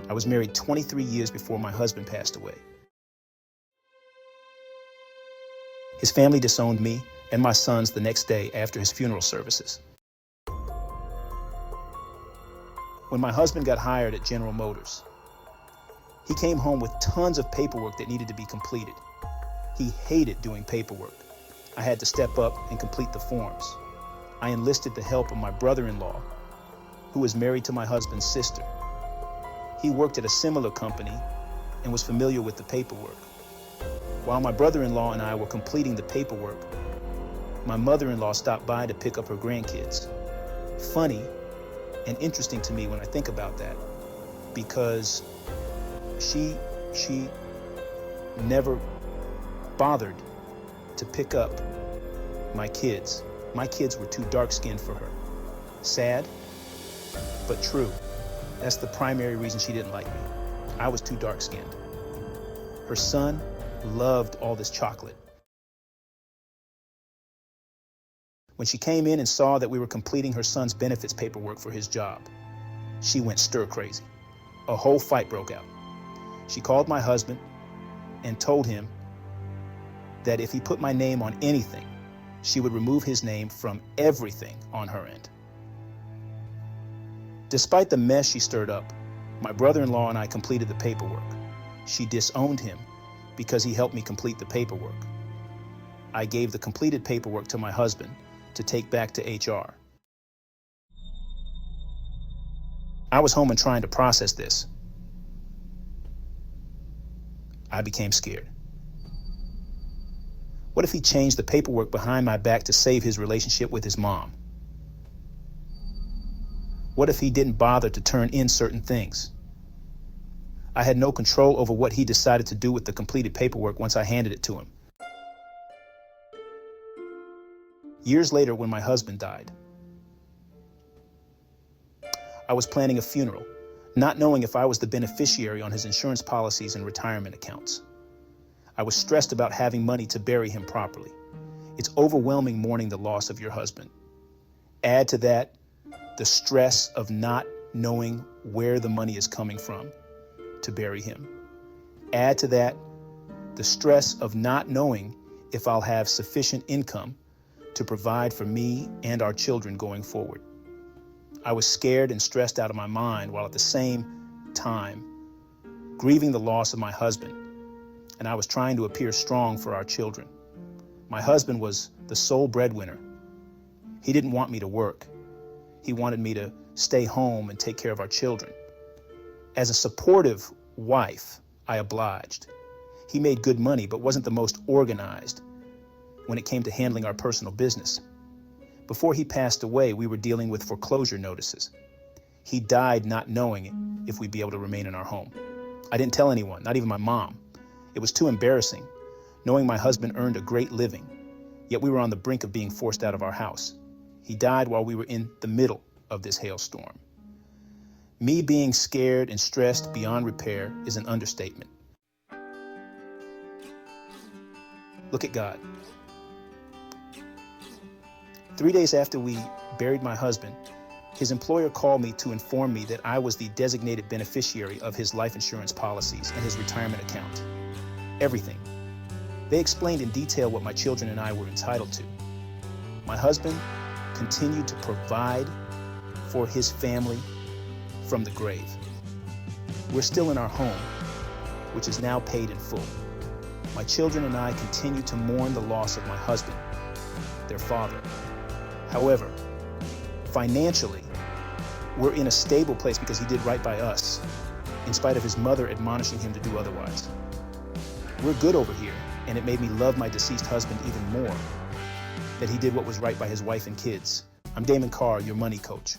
I was married 23 years before my husband passed away. His family disowned me and my sons the next day after his funeral services. When my husband got hired at General Motors, he came home with tons of paperwork that needed to be completed. He hated doing paperwork. I had to step up and complete the forms. I enlisted the help of my brother-in-law, who was married to my husband's sister. He worked at a similar company and was familiar with the paperwork. While my brother-in-law and I were completing the paperwork, my mother-in-law stopped by to pick up her grandkids. Funny and interesting to me when I think about that, because she never bothered to pick up my kids. My kids were too dark-skinned for her. Sad, but true. That's the primary reason she didn't like me. I was too dark-skinned. Her son loved all this chocolate. When she came in and saw that we were completing her son's benefits paperwork for his job, she went stir-crazy. A whole fight broke out. She called my husband and told him that if he put my name on anything, she would remove his name from everything on her end. Despite the mess she stirred up, my brother-in-law and I completed the paperwork. She disowned him because he helped me complete the paperwork. I gave the completed paperwork to my husband to take back to HR. I was home and trying to process this. I became scared. What if he changed the paperwork behind my back to save his relationship with his mom? What if he didn't bother to turn in certain things? I had no control over what he decided to do with the completed paperwork once I handed it to him. Years later, when my husband died, I was planning a funeral, not knowing if I was the beneficiary on his insurance policies and retirement accounts. I was stressed about having money to bury him properly. It's overwhelming mourning the loss of your husband. Add to that the stress of not knowing where the money is coming from to bury him. Add to that the stress of not knowing if I'll have sufficient income to provide for me and our children going forward. I was scared and stressed out of my mind while at the same time grieving the loss of my husband, and I was trying to appear strong for our children. My husband was the sole breadwinner. He didn't want me to work. He wanted me to stay home and take care of our children. As a supportive wife, I obliged. He made good money, but wasn't the most organized when it came to handling our personal business. Before he passed away, we were dealing with foreclosure notices. He died not knowing if we'd be able to remain in our home. I didn't tell anyone, not even my mom. It was too embarrassing, knowing my husband earned a great living, yet we were on the brink of being forced out of our house. He died while we were in the middle of this hailstorm. Me being scared and stressed beyond repair is an understatement. Look at God. 3 days after we buried my husband, his employer called me to inform me that I was the designated beneficiary of his life insurance policies and his retirement account. Everything. They explained in detail what my children and I were entitled to. My husband continued to provide for his family from the grave. We're still in our home, which is now paid in full. My children and I continue to mourn the loss of my husband, their father. However, financially, we're in a stable place because he did right by us, in spite of his mother admonishing him to do otherwise. We're good over here, and it made me love my deceased husband even more, that he did what was right by his wife and kids. I'm Damon Carr, your money coach.